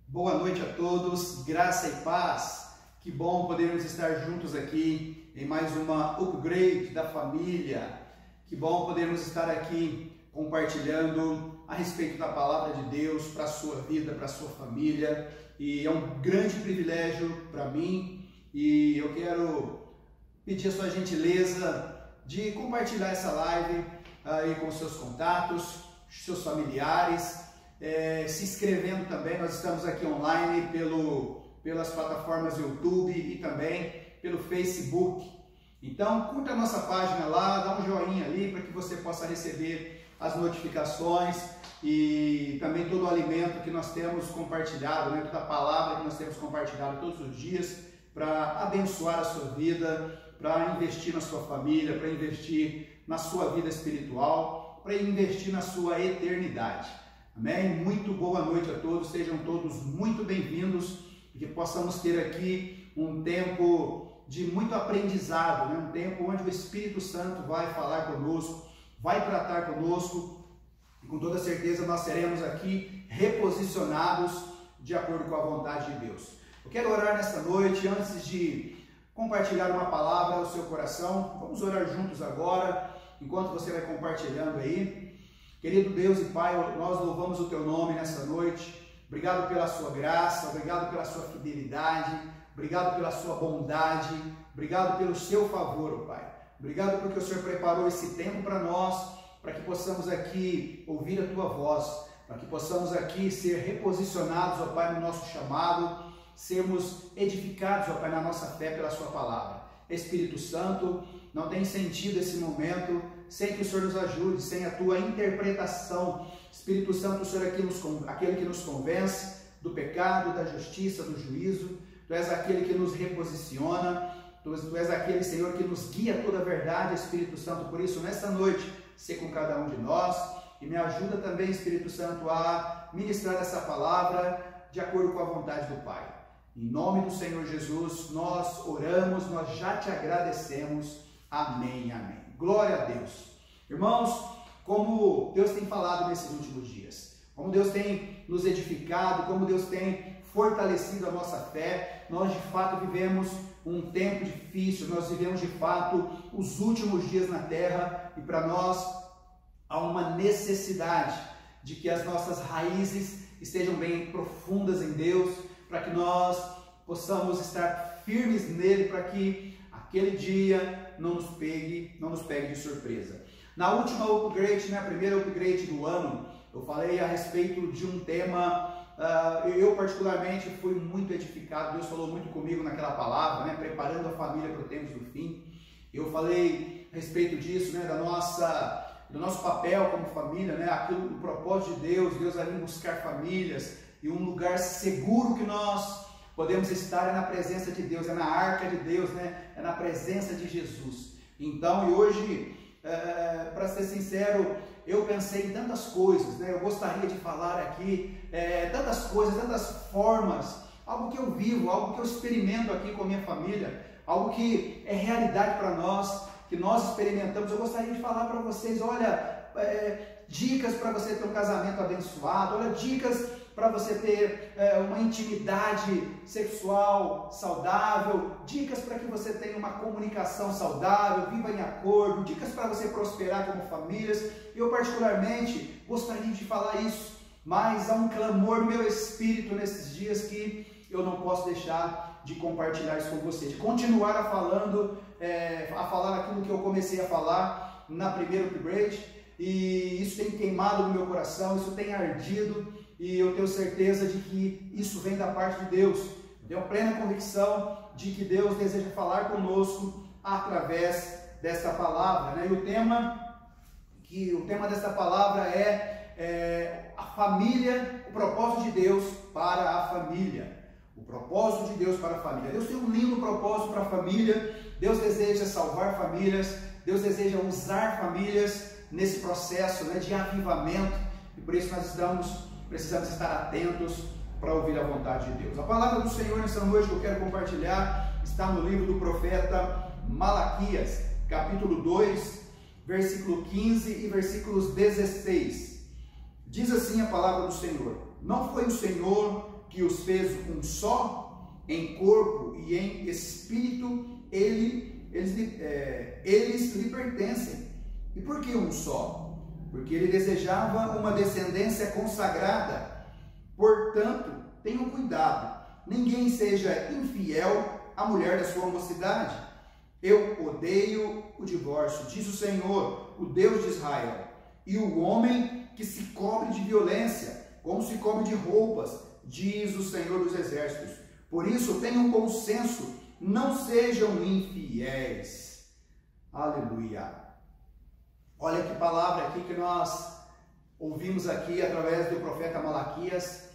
Boa noite a todos, graça e paz. Que bom podermos estar juntos aqui em mais uma upgrade da família. Que bom podermos estar aqui compartilhando a respeito da palavra de Deus para a sua vida, para a sua família. E é um grande privilégio para mim e eu quero pedir a sua gentileza de compartilhar essa live aí com seus contatos, seus familiares. Se inscrevendo também, nós estamos aqui online pelas plataformas YouTube e também pelo Facebook. Então curta a nossa página lá, dá um joinha ali para que você possa receber as notificações e também todo o alimento que nós temos compartilhado, né? Toda a palavra que nós temos compartilhado todos os dias para abençoar a sua vida, para investir na sua família, para investir na sua vida espiritual, para investir na sua eternidade. Amém? Muito boa noite a todos, sejam todos muito bem-vindos e que possamos ter aqui um tempo de muito aprendizado, né? Um tempo onde o Espírito Santo vai falar conosco, vai tratar conosco e com toda certeza nós seremos aqui reposicionados de acordo com a vontade de Deus. Eu quero orar nesta noite, antes de compartilhar uma palavra ao seu coração, vamos orar juntos agora, enquanto você vai compartilhando aí. Querido Deus e Pai, nós louvamos o Teu nome nessa noite. Obrigado pela Sua graça, obrigado pela Sua fidelidade, obrigado pela Sua bondade, obrigado pelo Seu favor, ó Pai. Obrigado porque o Senhor preparou esse tempo para nós, para que possamos aqui ouvir a Tua voz, para que possamos aqui ser reposicionados, ó Pai, no nosso chamado, sermos edificados, ó Pai, na nossa fé pela Sua palavra. Espírito Santo, não tem sentido esse momento sem que o Senhor nos ajude, sem a Tua interpretação. Espírito Santo, o Senhor é aquele que nos convence do pecado, da justiça, do juízo. Tu és aquele que nos reposiciona. Tu és aquele, Senhor, que nos guia a toda a verdade, Espírito Santo. Por isso, nessa noite, ser com cada um de nós. E me ajuda também, Espírito Santo, a ministrar essa palavra de acordo com a vontade do Pai. Em nome do Senhor Jesus, nós oramos, nós já te agradecemos. Amém, amém. Glória a Deus. Irmãos, como Deus tem falado nesses últimos dias, como Deus tem nos edificado, como Deus tem fortalecido a nossa fé, nós de fato vivemos um tempo difícil, nós vivemos de fato os últimos dias na terra e para nós há uma necessidade de que as nossas raízes estejam bem profundas em Deus, para que nós possamos estar firmes nele, para que aquele dia não nos pegue de surpresa. Na última upgrade, a primeira upgrade do ano, eu falei a respeito de um tema, eu particularmente fui muito edificado, Deus falou muito comigo naquela palavra, né, preparando a família para o tempo do fim. Eu falei a respeito disso, né, do nosso papel como família, né, aquilo, o propósito de Deus, Deus vai vir buscar famílias e um lugar seguro que nós podemos estar na presença de Deus, é na arca de Deus, né? É na presença de Jesus. Então, e hoje, para ser sincero, eu pensei em tantas coisas, né? Eu gostaria de falar aqui tantas coisas, tantas formas, algo que eu vivo, algo que eu experimento aqui com a minha família, algo que é realidade para nós, que nós experimentamos. Eu gostaria de falar para vocês, olha, dicas para você ter um casamento abençoado, olha, dicas para você ter uma intimidade sexual saudável, dicas para que você tenha uma comunicação saudável, viva em acordo, dicas para você prosperar como famílias. Eu particularmente gostaria de falar isso, mas há um clamor no meu espírito nesses dias que eu não posso deixar de compartilhar isso com você, de continuar a falar aquilo que eu comecei a falar na primeira upgrade, e isso tem queimado no meu coração, isso tem ardido, e eu tenho certeza de que isso vem da parte de Deus. Eu tenho plena convicção de que Deus deseja falar conosco através desta palavra, né? E o tema desta palavra é a família, o propósito de Deus para a família. O propósito de Deus para a família. Deus tem um lindo propósito para a família. Deus deseja salvar famílias. Deus deseja usar famílias nesse processo, né, de avivamento. E por isso nós precisamos estar atentos para ouvir a vontade de Deus. A palavra do Senhor nessa noite que eu quero compartilhar está no livro do profeta Malaquias, capítulo 2, versículo 15 e versículos 16. Diz assim a palavra do Senhor: Não foi o Senhor que os fez um só, em corpo e em espírito, eles lhe pertencem. E por que um só? Porque ele desejava uma descendência consagrada. Portanto, tenham cuidado, ninguém seja infiel à mulher da sua mocidade. Eu odeio o divórcio, diz o Senhor, o Deus de Israel, e o homem que se cobre de violência, como se cobre de roupas, diz o Senhor dos Exércitos. Por isso, tenham bom senso, não sejam infiéis. Aleluia. Olha que palavra aqui que nós ouvimos aqui através do profeta Malaquias.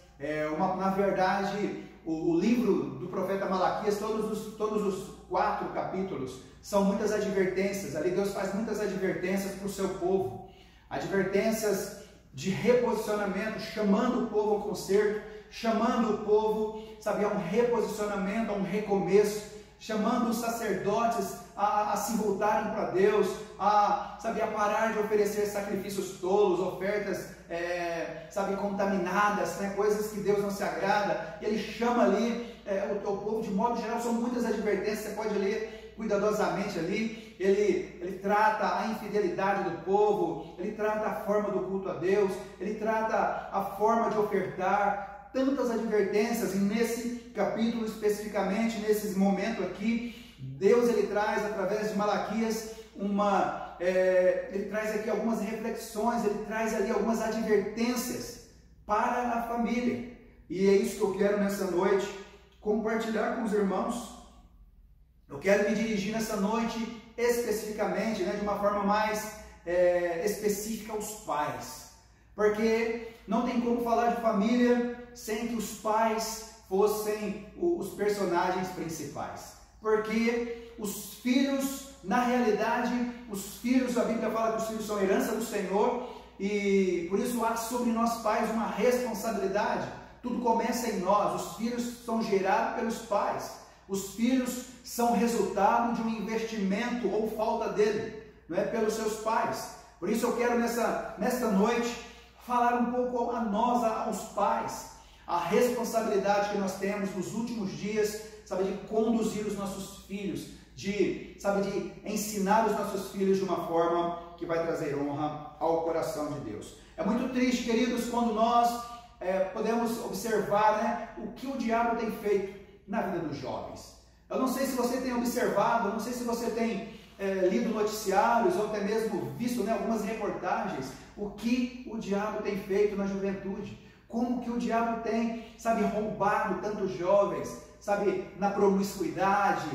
Na verdade, o livro do profeta Malaquias, todos os 4 capítulos, são muitas advertências. Ali Deus faz muitas advertências para o seu povo. Advertências de reposicionamento, chamando o povo ao conserto, chamando o povo, sabe, a um reposicionamento, a um recomeço, chamando os sacerdotes a se voltarem para Deus, a parar de oferecer sacrifícios tolos, ofertas, contaminadas, né, coisas que Deus não se agrada. E ele chama ali o povo, de modo geral, são muitas advertências, você pode ler cuidadosamente ali. Ele trata a infidelidade do povo, ele trata a forma do culto a Deus, ele trata a forma de ofertar, tantas advertências. E nesse capítulo especificamente, nesse momento aqui, Deus ele traz através de Malaquias ele traz aqui algumas reflexões, ele traz ali algumas advertências para a família. E é isso que eu quero nessa noite compartilhar com os irmãos. Eu quero me dirigir nessa noite especificamente, né, de uma forma mais específica aos pais, porque não tem como falar de família sem que os pais fossem os personagens principais, porque os filhos, na realidade, a Bíblia fala que os filhos são herança do Senhor, e por isso há sobre nós pais uma responsabilidade. Tudo começa em nós. Os filhos são gerados pelos pais, os filhos são resultado de um investimento ou falta dele, não é, pelos seus pais. Por isso eu quero nesta noite falar um pouco a nós, aos pais, a responsabilidade que nós temos nos últimos dias, de conduzir os nossos filhos, de ensinar os nossos filhos de uma forma que vai trazer honra ao coração de Deus. É muito triste, queridos, quando nós podemos observar, né, o que o diabo tem feito na vida dos jovens. Eu não sei se você tem observado, eu não sei se você tem lido noticiários ou até mesmo visto, né, algumas reportagens, o que o diabo tem feito na juventude, como que o diabo tem, roubado tantos jovens, na promiscuidade,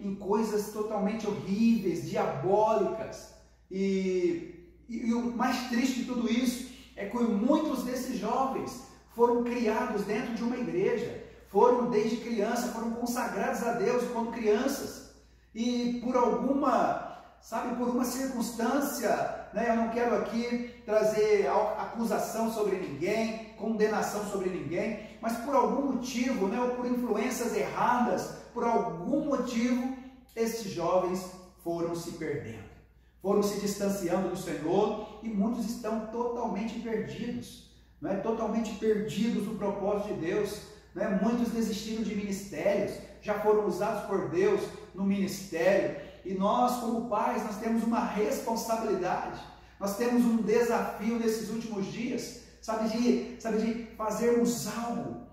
em coisas totalmente horríveis, diabólicas. E o mais triste de tudo isso é que muitos desses jovens foram criados dentro de uma igreja, foram desde criança, foram consagrados a Deus quando crianças, e por alguma circunstância, né, eu não quero aqui trazer acusação sobre ninguém, condenação sobre ninguém, mas por algum motivo, né, ou por influências erradas, por algum motivo, esses jovens foram se perdendo, foram se distanciando do Senhor, e muitos estão totalmente perdidos, não é? Totalmente perdidos do propósito de Deus, né? Muitos desistiram de ministérios, já foram usados por Deus no ministério, e nós como pais, nós temos uma responsabilidade, nós temos um desafio nesses últimos dias, de fazermos algo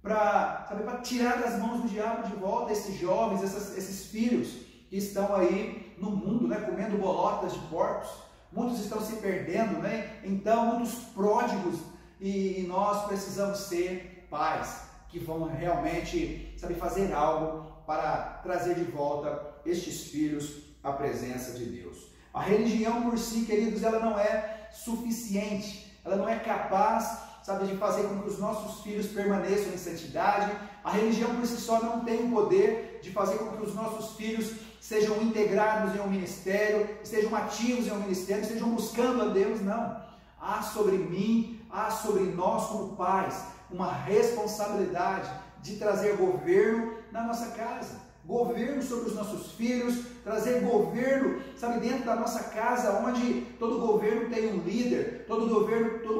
para tirar das mãos do diabo de volta esses jovens, esses filhos que estão aí no mundo, né, comendo bolotas de porcos. Muitos estão se perdendo, né? Então, muitos pródigos, e nós precisamos ser pais que vão realmente fazer algo para trazer de volta estes filhos à presença de Deus. A religião por si, queridos, ela não é suficiente, ela não é capaz, de fazer com que os nossos filhos permaneçam em santidade. A religião por si só não tem o poder de fazer com que os nossos filhos sejam integrados em um ministério, estejam ativos em um ministério, estejam buscando a Deus, não. Há sobre mim, há sobre nós como pais, uma responsabilidade de trazer governo na nossa casa, governo sobre os nossos filhos, trazer governo, dentro da nossa casa, onde todo governo tem um líder, todo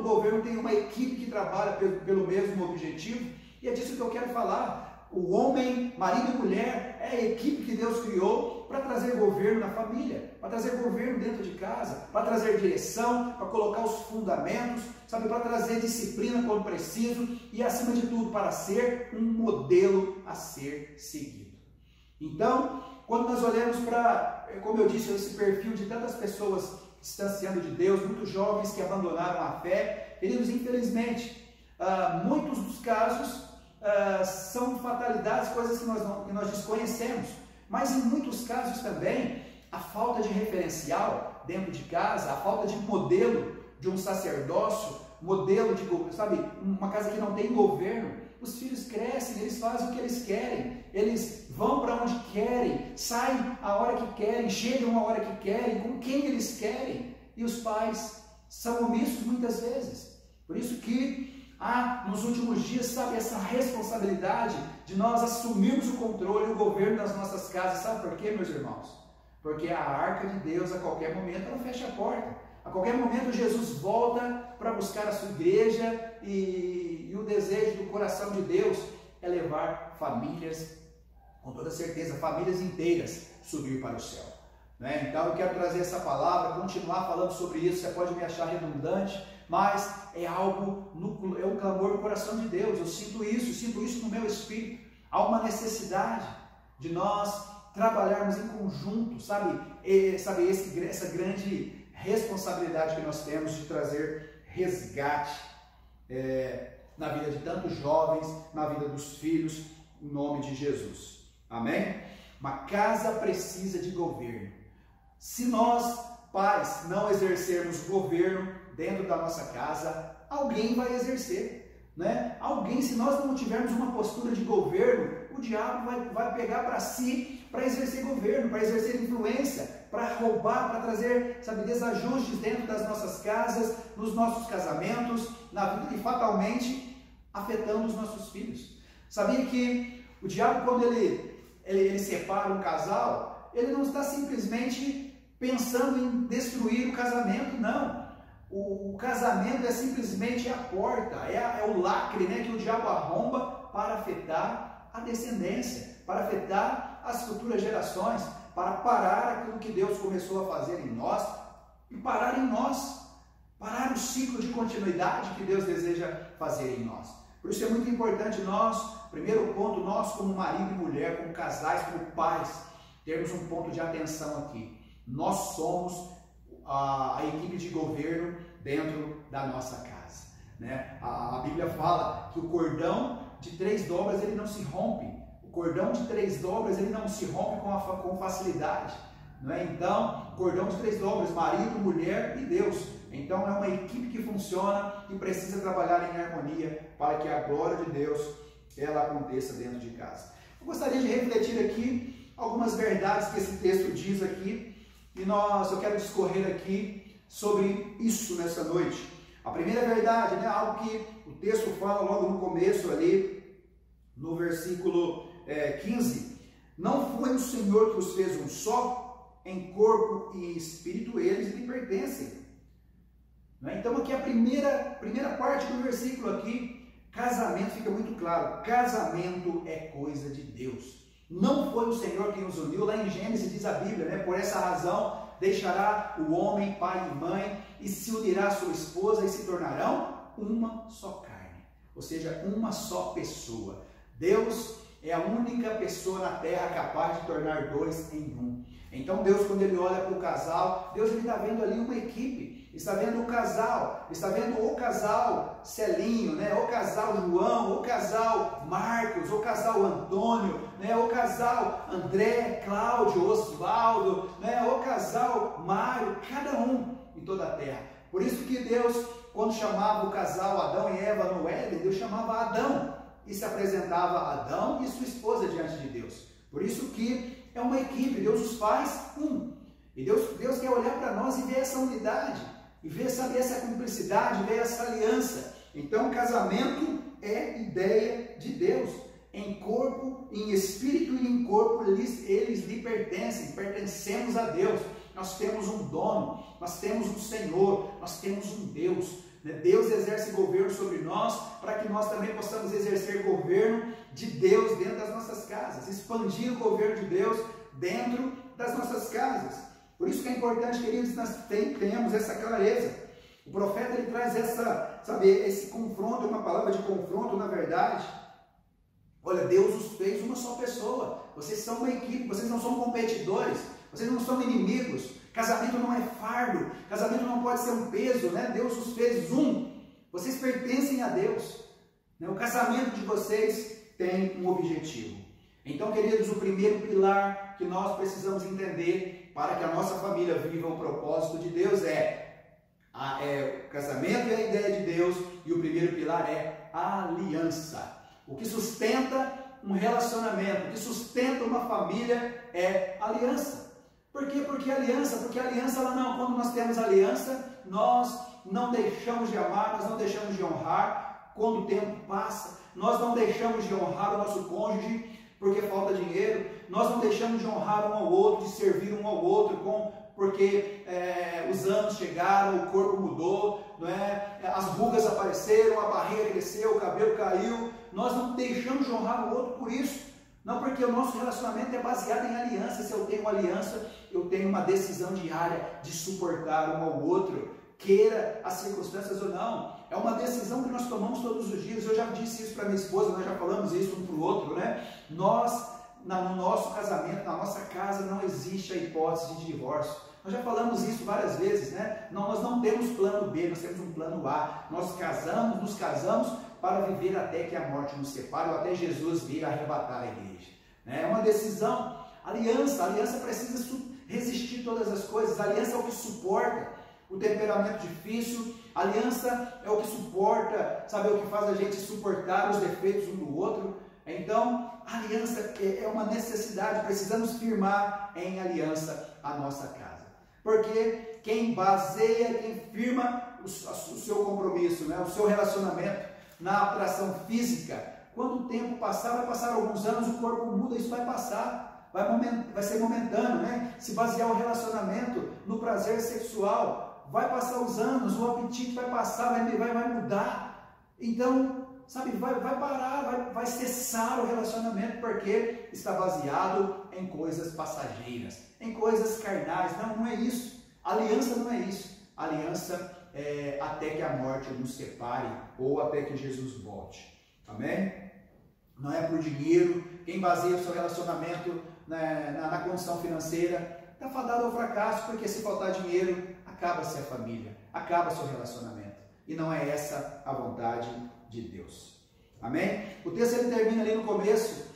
governo tem uma equipe que trabalha pelo mesmo objetivo. E é disso que eu quero falar. O homem, marido e mulher, é a equipe que Deus criou para trazer governo na família, para trazer governo dentro de casa, para trazer direção, para colocar os fundamentos, sabe, para trazer disciplina quando preciso e, acima de tudo, para ser um modelo a ser seguido. Então, quando nós olhamos para, como eu disse, esse perfil de tantas pessoas distanciando de Deus, muitos jovens que abandonaram a fé, queridos, infelizmente, muitos dos casos são fatalidades, coisas que nós desconhecemos, mas em muitos casos também a falta de referencial dentro de casa, a falta de modelo de um sacerdócio, modelo de, sabe, uma casa que não tem governo. Os filhos crescem, eles fazem o que eles querem, eles vão para onde querem, saem a hora que querem, chegam a hora que querem, com quem eles querem, e os pais são omissos muitas vezes. Por isso que nos últimos dias, sabe, essa responsabilidade de nós assumirmos o controle e o governo das nossas casas. Sabe por quê, meus irmãos? Porque a arca de Deus, a qualquer momento, ela fecha a porta. A qualquer momento, Jesus volta para buscar a sua igreja e o desejo do coração de Deus é levar famílias, com toda certeza, famílias inteiras, subir para o céu. Né? Então, eu quero trazer essa palavra, continuar falando sobre isso. Você pode me achar redundante, mas é algo, é um clamor do coração de Deus. Eu sinto isso no meu espírito. Há uma necessidade de nós trabalharmos em conjunto, sabe essa grande responsabilidade que nós temos de trazer resgate na vida de tantos jovens, na vida dos filhos, em nome de Jesus. Amém? Uma casa precisa de governo. Se nós, pais, não exercermos governo dentro da nossa casa, alguém vai exercer, né? Alguém, se nós não tivermos uma postura de governo, o diabo vai pegar para si, para exercer governo, para exercer influência, para roubar, para trazer, sabe, desajustes dentro das nossas casas, nos nossos casamentos, na vida, e fatalmente afetando os nossos filhos. Sabia que o diabo, quando ele separa um casal, ele não está simplesmente pensando em destruir o casamento, não. O casamento é simplesmente a porta, é o lacre, né, que o diabo arromba para afetar a descendência, para afetar as futuras gerações, para parar aquilo que Deus começou a fazer em nós e parar em nós, parar o ciclo de continuidade que Deus deseja fazer em nós. Por isso é muito importante nós, primeiro ponto, nós como marido e mulher, como casais, como pais, termos um ponto de atenção aqui. Nós somos a equipe de governo dentro da nossa casa, né? A Bíblia fala que o cordão de 3 dobras ele não se rompe. O cordão de 3 dobras ele não se rompe com facilidade, não é? Então, cordão de 3 dobras, marido, mulher e Deus. Então é uma equipe que funciona e precisa trabalhar em harmonia para que a glória de Deus ela aconteça dentro de casa. Eu gostaria de refletir aqui algumas verdades que esse texto diz aqui. E eu quero discorrer aqui sobre isso nessa noite. A primeira verdade, né, algo que o texto fala logo no começo ali, no versículo 15. Não foi o Senhor que os fez um só, em corpo e espírito eles lhe pertencem. Então aqui a primeira parte do versículo aqui, casamento, fica muito claro. Casamento é coisa de Deus. Não foi o Senhor quem os uniu. Lá em Gênesis diz a Bíblia, né? Por essa razão deixará o homem pai e mãe e se unirá à sua esposa e se tornarão uma só carne. Ou seja, uma só pessoa. Deus é a única pessoa na terra capaz de tornar 2 em 1. Então Deus, quando Ele olha para o casal, Deus está vendo ali uma equipe. Está vendo o casal, está vendo o casal Celinho, né? O casal João, o casal Marcos, o casal Antônio, né? O casal André, Cláudio, Osvaldo, né? O casal Mário, cada um em toda a terra. Por isso que Deus, quando chamava o casal Adão e Eva no Éden, Deus chamava Adão e se apresentava Adão e sua esposa diante de Deus. Por isso que é uma equipe, Deus os faz um. E Deus quer olhar para nós e ver essa unidade. E ver, sabe, essa cumplicidade, ver essa aliança. Então, casamento é ideia de Deus. Em corpo, em espírito e em corpo, eles lhe pertencem. Pertencemos a Deus. Nós temos um dono, nós temos um Senhor, nós temos um Deus. Deus exerce governo sobre nós, para que nós também possamos exercer governo de Deus dentro das nossas casas, expandir o governo de Deus dentro das nossas casas. Por isso que é importante, queridos, nós tenhamos essa clareza. O profeta ele traz esse confronto, uma palavra de confronto, na verdade. Olha, Deus os fez uma só pessoa. Vocês são uma equipe, vocês não são competidores, vocês não são inimigos. Casamento não é fardo, casamento não pode ser um peso, né? Deus os fez um. Vocês pertencem a Deus. O casamento de vocês tem um objetivo. Então, queridos, o primeiro pilar que nós precisamos entender para que a nossa família viva o propósito de Deus o casamento é a ideia de Deus, e o primeiro pilar é a aliança. O que sustenta um relacionamento, o que sustenta uma família é aliança. Por quê? Porque aliança, quando nós temos aliança, nós não deixamos de amar, nós não deixamos de honrar quando o tempo passa, nós não deixamos de honrar o nosso cônjuge porque falta dinheiro, nós não deixamos de honrar um ao outro, de servir um ao outro porque os anos chegaram, o corpo mudou, não é? As rugas apareceram, a barriga cresceu, o cabelo caiu. Nós não deixamos de honrar o outro por isso. Não, porque o nosso relacionamento é baseado em aliança. Se eu tenho uma aliança, eu tenho uma decisão diária de suportar um ao outro, queira as circunstâncias ou não. É uma decisão que nós tomamos todos os dias. Eu já disse isso para minha esposa, nós já falamos isso um para o outro, né? No nosso casamento, na nossa casa, não existe a hipótese de divórcio. Nós já falamos isso várias vezes, né? Nós não temos plano B, nós temos um plano A. Nós nos casamos para viver até que a morte nos separe, ou até Jesus vir arrebatar a igreja. É uma decisão. Aliança precisa resistir todas as coisas. Aliança é o que suporta o temperamento difícil. Aliança é o que suporta, sabe, é o que faz a gente suportar os defeitos um do outro. Então, aliança é uma necessidade. Precisamos firmar em aliança a nossa casa. Porque quem firma o seu compromisso, né, o seu relacionamento na atração física, quando o tempo passar, vai passar alguns anos, o corpo muda, isso vai passar, vai ser momentâneo, né? Se basear o relacionamento no prazer sexual, vai passar os anos, o apetite vai passar, vai mudar. Então, sabe, vai parar, vai cessar o relacionamento, porque está baseado em coisas passageiras, em coisas carnais. Não é isso. Aliança não é isso. Aliança é até que a morte nos separe, ou até que Jesus volte. Amém? Não é por dinheiro. Quem baseia o seu relacionamento na condição financeira está fadado ao fracasso, porque se faltar dinheiro, acaba-se a família, acaba-se o relacionamento. E não é essa a vontade de Deus. Amém? O texto ele termina ali no começo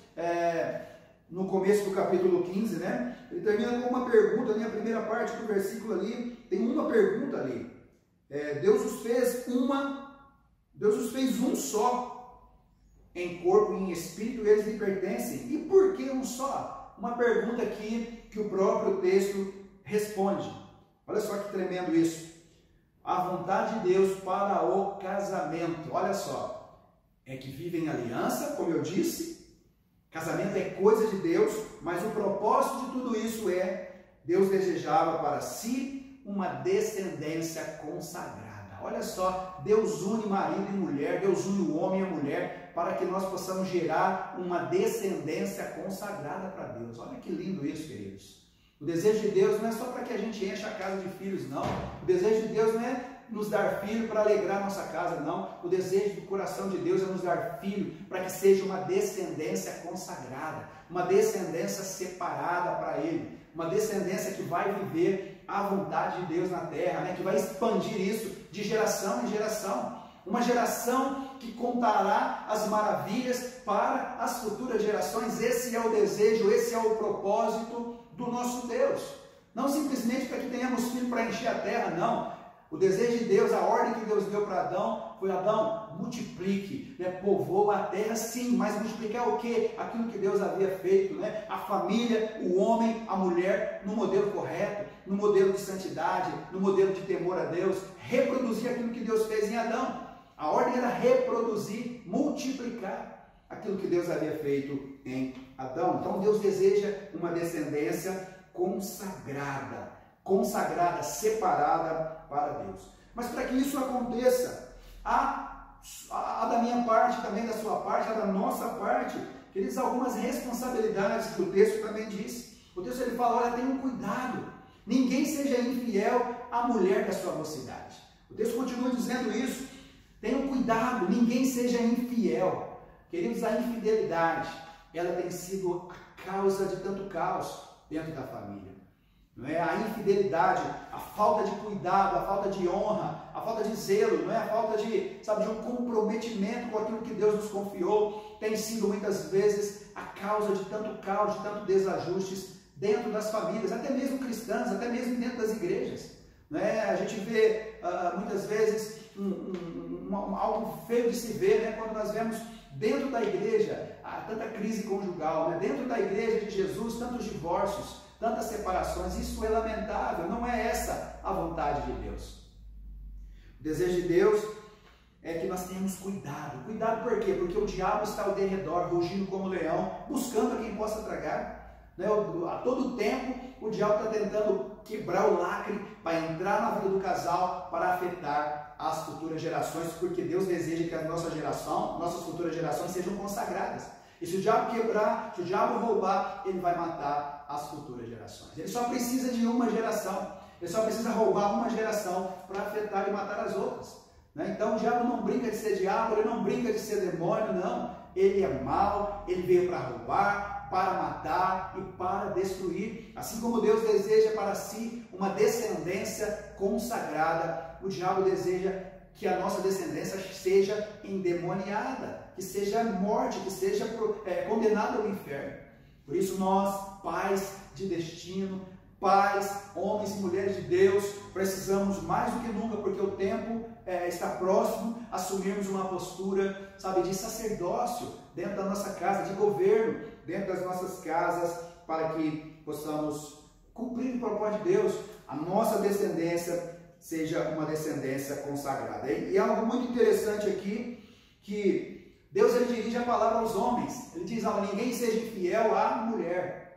do capítulo 15, né? Ele termina com uma pergunta ali, a primeira parte do versículo ali, tem uma pergunta ali. Deus os fez um só, em corpo e em espírito, eles lhe pertencem. E por que um só? Uma pergunta aqui que o próprio texto responde. Olha só que tremendo isso. A vontade de Deus para o casamento, olha só, é que vive em aliança, como eu disse. Casamento é coisa de Deus, mas o propósito de tudo isso Deus desejava para si uma descendência consagrada. Olha só, Deus une marido e mulher, Deus une o homem e a mulher, para que nós possamos gerar uma descendência consagrada para Deus. Olha que lindo isso, queridos. O desejo de Deus não é só para que a gente encha a casa de filhos, não. O desejo de Deus não é nos dar filho para alegrar nossa casa, não. O desejo do coração de Deus é nos dar filho para que seja uma descendência consagrada, uma descendência separada para Ele, uma descendência que vai viver a vontade de Deus na terra, né? Que vai expandir isso de geração em geração. Uma geração que contará as maravilhas para as futuras gerações. Esse é o desejo, esse é o propósito do nosso Deus. Não simplesmente para que tenhamos filho para encher a terra, não. O desejo de Deus, a ordem que Deus deu para Adão, foi: Adão, multiplique, né? Povoa a terra, sim, mas multiplicar o quê? Aquilo que Deus havia feito, né? A família, o homem, a mulher, no modelo correto, no modelo de santidade, no modelo de temor a Deus, reproduzir aquilo que Deus fez em Adão. A ordem era reproduzir, multiplicar aquilo que Deus havia feito em Adão. Então Deus deseja uma descendência consagrada, separada para Deus. Mas para que isso aconteça, há a da minha parte, também da sua parte, a da nossa parte, queridos, algumas responsabilidades que o texto também diz. O texto ele fala, olha, tenham cuidado, ninguém seja infiel à mulher da sua mocidade. O texto continua dizendo isso, tenham cuidado, ninguém seja infiel. Queridos, a infidelidade, ela tem sido a causa de tanto caos dentro da família. Não é? A infidelidade, a falta de cuidado, a falta de honra, a falta de zelo, não é? A falta de, sabe, de um comprometimento com aquilo que Deus nos confiou, tem sido muitas vezes a causa de tanto caos, de tanto desajustes dentro das famílias, até mesmo cristãs, até mesmo dentro das igrejas. Não é? A gente vê muitas vezes algo feio de se ver, né? Quando nós vemos dentro da igreja tanta crise conjugal, né? Dentro da igreja de Jesus, tantos divórcios, tantas separações. Isso é lamentável, não é essa a vontade de Deus. O desejo de Deus é que nós tenhamos cuidado. Cuidado por quê? Porque o diabo está ao derredor, rugindo como leão, buscando a quem possa tragar. Né? A todo tempo o diabo está tentando quebrar o lacre para entrar na vida do casal, para afetar as futuras gerações, porque Deus deseja que a nossa geração, nossas futuras gerações sejam consagradas. E se o diabo quebrar, se o diabo roubar, ele vai matar as futuras gerações. Ele só precisa de uma geração, ele só precisa roubar uma geração para afetar e matar as outras. Né? Então o diabo não brinca de ser diabo, ele não brinca de ser demônio, não. Ele é mau, ele veio para roubar, para matar e para destruir. Assim como Deus deseja para si uma descendência consagrada, o diabo deseja que a nossa descendência seja endemoniada, que seja morte, que seja condenada ao inferno. Por isso nós, pais de destino, pais, homens e mulheres de Deus, precisamos mais do que nunca, porque o tempo está próximo, assumirmos uma postura, sabe, de sacerdócio dentro da nossa casa, de governo dentro das nossas casas, para que possamos cumprir o propósito de Deus, a nossa descendência seja uma descendência consagrada. E é algo muito interessante aqui, que Deus ele dirige a palavra aos homens. Ele diz, ninguém seja infiel à mulher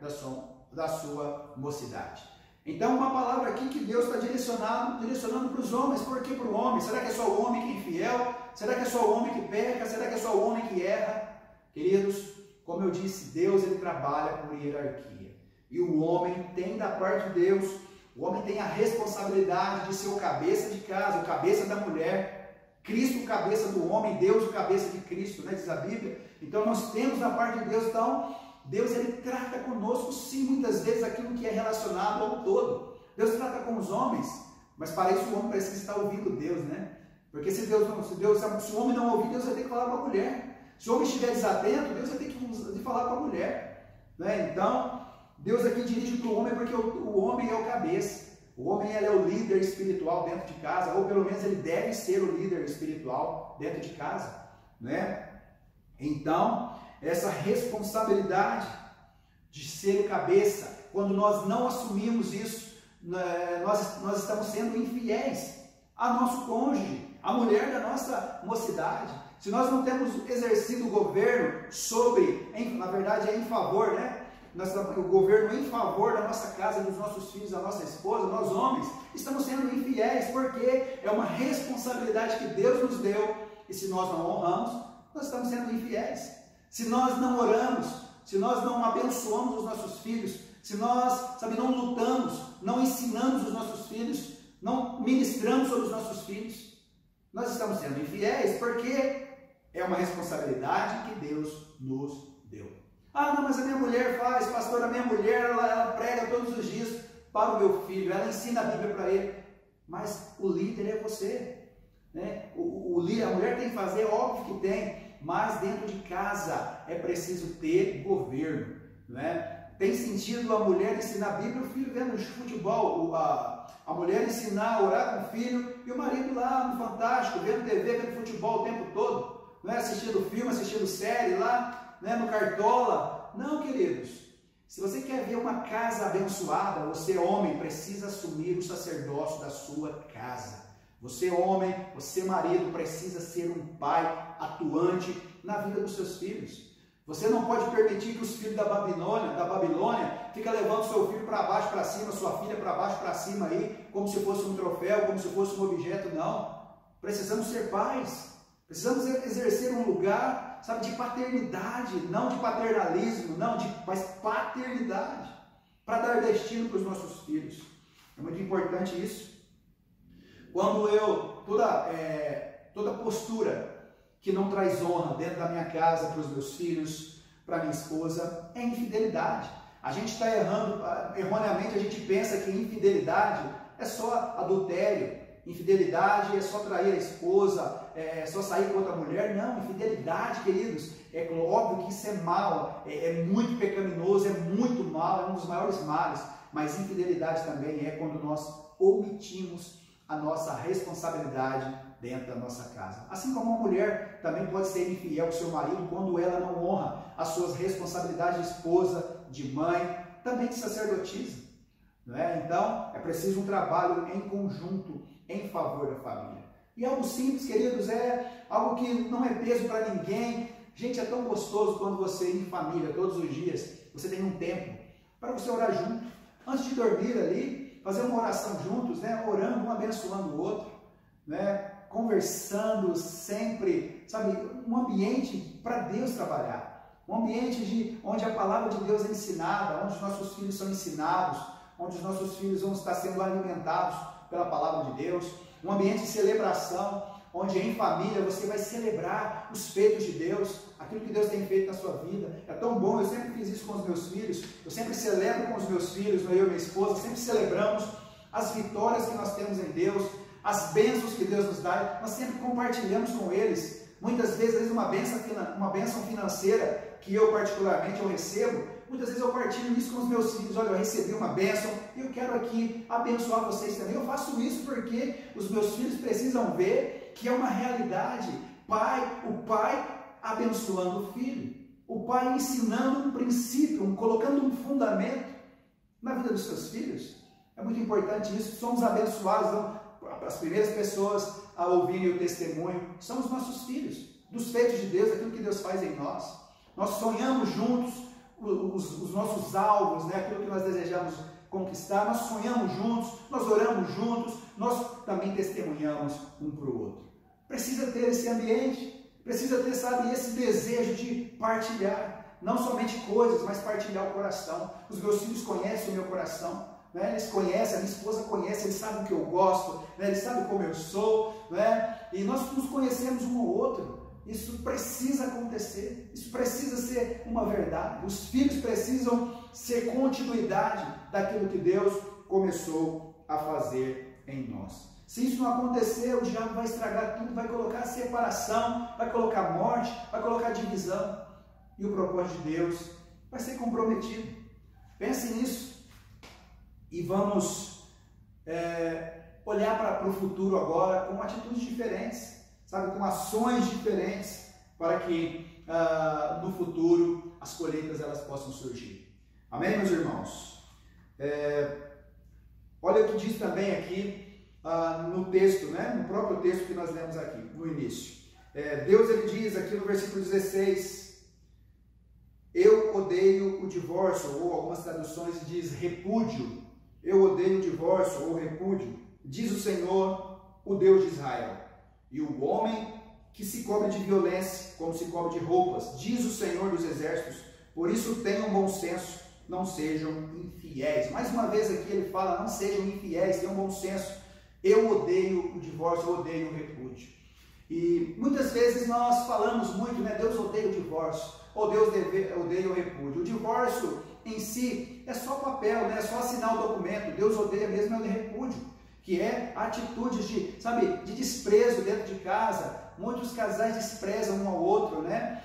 da sua mocidade. Então, uma palavra aqui que Deus está direcionando para os homens. Por que para o homem? Será que é só o homem que é infiel? Será que é só o homem que peca? Será que é só o homem que erra? Queridos, como eu disse, Deus ele trabalha por hierarquia. E o homem tem da parte de Deus, o homem tem a responsabilidade de ser o cabeça de casa, o cabeça da mulher, Cristo o cabeça do homem, Deus o cabeça de Cristo, né, diz a Bíblia. Então nós temos da parte de Deus, então Deus ele trata conosco sim, muitas vezes aquilo que é relacionado ao todo. Deus trata com os homens, mas para isso o homem precisa estar ouvindo Deus, né? Porque se o homem não ouvir, Deus vai ter que falar com a mulher. Se o homem estiver desatento, Deus vai ter que falar com a mulher, né? Então Deus aqui dirige para o homem porque o homem é o cabeça. O homem ele é o líder espiritual dentro de casa, ou pelo menos ele deve ser o líder espiritual dentro de casa, né? Então, essa responsabilidade de ser o cabeça, quando nós não assumimos isso, nós estamos sendo infiéis a nosso cônjuge, a mulher da nossa mocidade. Se nós não temos exercido o governo na verdade é em favor, né? O governo em favor da nossa casa, dos nossos filhos, da nossa esposa, nós homens, estamos sendo infiéis, porque é uma responsabilidade que Deus nos deu, e se nós não honramos, nós estamos sendo infiéis. Se nós não oramos, se nós não abençoamos os nossos filhos, se nós, não lutamos, não ensinamos os nossos filhos, não ministramos sobre os nossos filhos, nós estamos sendo infiéis, porque é uma responsabilidade que Deus nos deu. Não, mas a minha mulher faz, pastor, a minha mulher, ela prega todos os dias para o meu filho, ela ensina a Bíblia para ele, mas o líder é você, né? A mulher tem que fazer, óbvio que tem, mas dentro de casa é preciso ter governo, né? Tem sentido a mulher ensinar a Bíblia, o filho vendo futebol, a mulher ensinar a orar com o filho, e o marido lá no Fantástico, vendo TV, vendo futebol o tempo todo, não é? Assistindo filme, assistindo série lá, né, no Cartola. Não, queridos, se você quer ver uma casa abençoada, você homem precisa assumir o sacerdócio da sua casa. Você homem, você marido precisa ser um pai atuante na vida dos seus filhos. Você não pode permitir que os filhos da Babilônia fiquem levando seu filho para baixo, para cima, sua filha para baixo, para cima aí, como se fosse um troféu, como se fosse um objeto. Não, precisamos ser pais. Precisamos exercer um lugar, sabe, de paternidade, não de paternalismo, mas paternidade, para dar destino para os nossos filhos. É muito importante isso. Quando toda postura que não traz honra dentro da minha casa, para os meus filhos, para minha esposa, é infidelidade. A gente está errando, erroneamente a gente pensa que infidelidade é só adultério, infidelidade é só trair a esposa, é só sair com outra mulher. Não, infidelidade, queridos, é óbvio que isso é mal, é muito pecaminoso, é muito mal, é um dos maiores males, mas infidelidade também é quando nós omitimos a nossa responsabilidade dentro da nossa casa. Assim como uma mulher também pode ser infiel ao seu marido quando ela não honra as suas responsabilidades de esposa, de mãe, também de sacerdotisa. Não é? Então, é preciso um trabalho em conjunto, em favor da família. E algo simples, queridos, é algo que não é peso para ninguém. Gente, é tão gostoso quando você, em família, todos os dias, você tem um tempo para você orar junto. Antes de dormir ali, fazer uma oração juntos, né? Orando, um abençoando o outro, né? Conversando sempre, sabe? Um ambiente para Deus trabalhar. Um ambiente onde a palavra de Deus é ensinada, onde os nossos filhos são ensinados, onde os nossos filhos vão estar sendo alimentados pela palavra de Deus. Um ambiente de celebração, onde em família você vai celebrar os feitos de Deus, aquilo que Deus tem feito na sua vida. É tão bom, eu sempre fiz isso com os meus filhos, eu sempre celebro com os meus filhos, eu e minha esposa, sempre celebramos as vitórias que nós temos em Deus, as bênçãos que Deus nos dá, nós sempre compartilhamos com eles. Muitas vezes uma bênção financeira que eu particularmente eu recebo, muitas vezes eu partilho isso com os meus filhos. Olha, eu recebi uma bênção e eu quero aqui abençoar vocês também. Eu faço isso porque os meus filhos precisam ver que é uma realidade. O pai abençoando o filho, o pai ensinando um princípio, colocando um fundamento na vida dos seus filhos. É muito importante isso. Somos abençoados. Então, as primeiras pessoas a ouvirem o testemunho são os nossos filhos, dos feitos de Deus, aquilo que Deus faz em nós. Nós sonhamos juntos os nossos alvos, né? Aquilo que nós desejamos conquistar, nós sonhamos juntos, nós oramos juntos, nós também testemunhamos um para o outro. Precisa ter esse ambiente, precisa ter, sabe, esse desejo de partilhar, não somente coisas, mas partilhar o coração. Os meus filhos conhecem o meu coração, né? Eles conhecem, a minha esposa conhece, eles sabem o que eu gosto, né? Eles sabem como eu sou, né? E nós nos conhecemos um ao outro. Isso precisa acontecer, isso precisa ser uma verdade. Os filhos precisam ser continuidade daquilo que Deus começou a fazer em nós. Se isso não acontecer, o diabo vai estragar tudo, vai colocar separação, vai colocar morte, vai colocar divisão. E o propósito de Deus vai ser comprometido. Pense nisso. E vamos olhar para o futuro agora com atitudes diferentes. Sabe, com ações diferentes, para que no futuro as colheitas elas possam surgir. Amém, meus irmãos? Olha o que diz também aqui no texto, né? No próprio texto que nós lemos aqui, no início. Deus ele diz aqui no versículo 16, eu odeio o divórcio, ou algumas traduções diz repúdio. Eu odeio o divórcio ou repúdio, diz o Senhor, o Deus de Israel. E o homem que se cobre de violência, como se cobre de roupas, diz o Senhor dos Exércitos, por isso tenham bom senso, não sejam infiéis. Mais uma vez aqui ele fala, não sejam infiéis, tenham bom senso. Eu odeio o divórcio, eu odeio o repúdio. E muitas vezes nós falamos muito, né? Deus odeia o divórcio, ou Deus odeia o repúdio. O divórcio em si é só papel, né? É só assinar o documento. Deus odeia mesmo é o repúdio, que é atitudes de desprezo dentro de casa. Muitos casais desprezam um ao outro, né?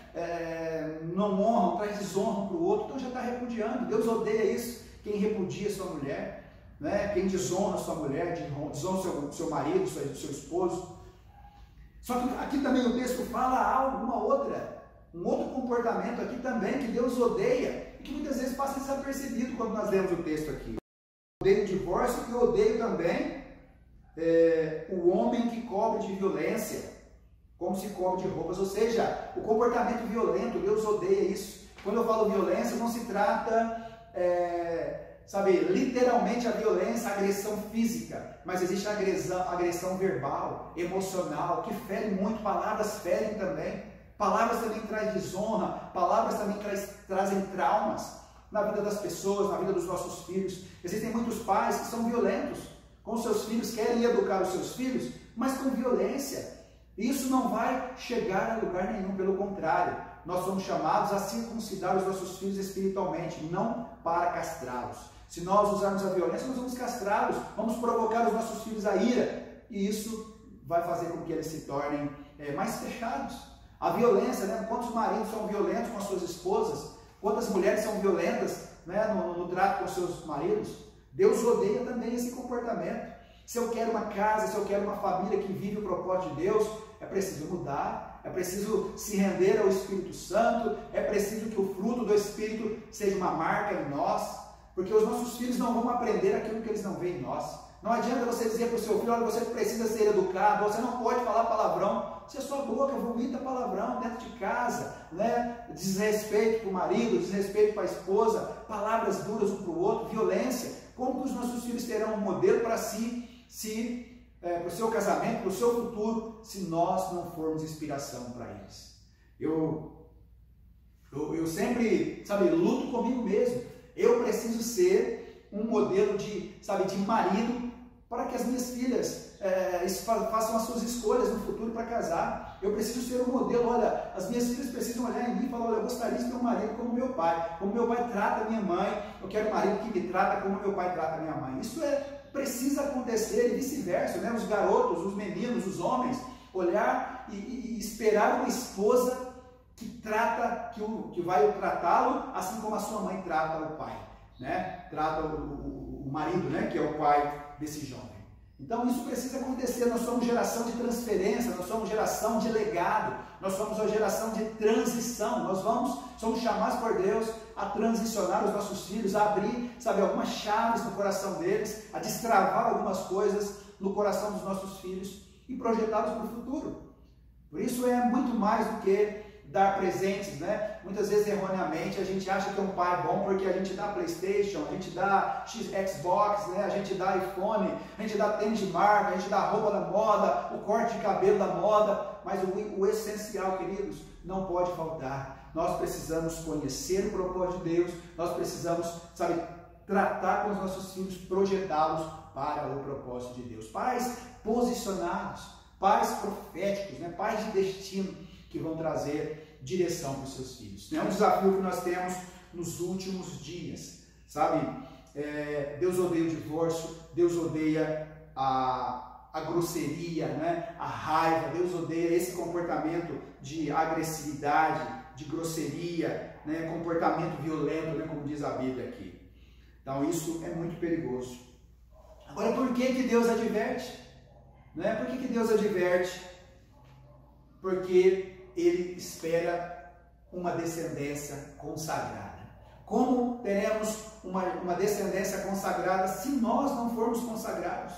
Não honram, traz desonra um para o outro, então já está repudiando. Deus odeia isso, quem repudia sua mulher, né? Quem desonra sua mulher, desonra seu marido, seu esposo. Só que aqui também o texto fala um outro comportamento aqui também que Deus odeia, e que muitas vezes passa desapercebido quando nós lemos o texto aqui. Eu odeio o divórcio, e eu odeio também o homem que cobre de violência, como se cobre de roupas, ou seja, o comportamento violento. Deus odeia isso. Quando eu falo violência, não se trata sabe, literalmente a violência, a agressão física, mas existe a agressão verbal, emocional, que fere muito, palavras ferem também. Palavras também trazem desonra, palavras também trazem traumas na vida das pessoas, na vida dos nossos filhos. Existem muitos pais que são violentos com seus filhos, querem educar os seus filhos, mas com violência. Isso não vai chegar a lugar nenhum, pelo contrário. Nós somos chamados a circuncidar os nossos filhos espiritualmente, não para castrá-los. Se nós usarmos a violência, nós vamos castrá-los, vamos provocar os nossos filhos à ira, e isso vai fazer com que eles se tornem mais fechados. A violência, né? Quantos maridos são violentos com as suas esposas? Quantas mulheres são violentas, né, no trato com seus maridos? Deus odeia também esse comportamento. Se eu quero uma casa, se eu quero uma família que vive o propósito de Deus, é preciso mudar, é preciso se render ao Espírito Santo, é preciso que o fruto do Espírito seja uma marca em nós, porque os nossos filhos não vão aprender aquilo que eles não veem em nós. Não adianta você dizer para o seu filho, olha, você precisa ser educado, você não pode falar palavrão. Se a sua boca vomita palavrão dentro de casa, né? Desrespeito para o marido, desrespeito para a esposa, palavras duras um para o outro, violência. Como que os nossos filhos terão um modelo para para o seu casamento, para o seu futuro, se nós não formos inspiração para eles? Eu sempre, sabe, luto comigo mesmo. Eu preciso ser um modelo de marido para que as minhas filhas façam as suas escolhas no futuro para casar. Eu preciso ser um modelo. Olha, as minhas filhas precisam olhar em mim e falar, olha, eu gostaria de ter um marido como meu pai trata a minha mãe, eu quero um marido que me trata como meu pai trata a minha mãe. Isso precisa acontecer, e vice-versa, né? Os garotos, os meninos, os homens, olhar e esperar uma esposa que vai tratá-lo assim como a sua mãe trata o pai, né? Trata o marido, né? Que é o pai desse jovem. Então isso precisa acontecer. Nós somos geração de transferência, nós somos geração de legado, nós somos uma geração de transição. Nós somos chamados por Deus a transicionar os nossos filhos, a abrir, sabe, algumas chaves no coração deles, a destravar algumas coisas no coração dos nossos filhos e projetá-los para o futuro. Por isso é muito mais do que dar presentes, né? Muitas vezes, erroneamente, a gente acha que é um pai bom porque a gente dá PlayStation, a gente dá Xbox, né? A gente dá iPhone, a gente dá tênis de marca, a gente dá roupa da moda, o corte de cabelo da moda, mas o essencial, queridos, não pode faltar. Nós precisamos conhecer o propósito de Deus, nós precisamos, sabe, tratar com os nossos filhos, projetá-los para o propósito de Deus. Pais posicionados, pais proféticos, né? Pais de destino, que vão trazer direção para os seus filhos. É um desafio que nós temos nos últimos dias, sabe? Deus odeia o divórcio, Deus odeia a grosseria, né? A raiva, Deus odeia esse comportamento de agressividade, de grosseria, né? Comportamento violento, né? Como diz a Bíblia aqui. Então isso é muito perigoso. Agora, por que Deus adverte? Né? Por que Deus adverte? Porque Ele espera uma descendência consagrada. Como teremos uma descendência consagrada se nós não formos consagrados?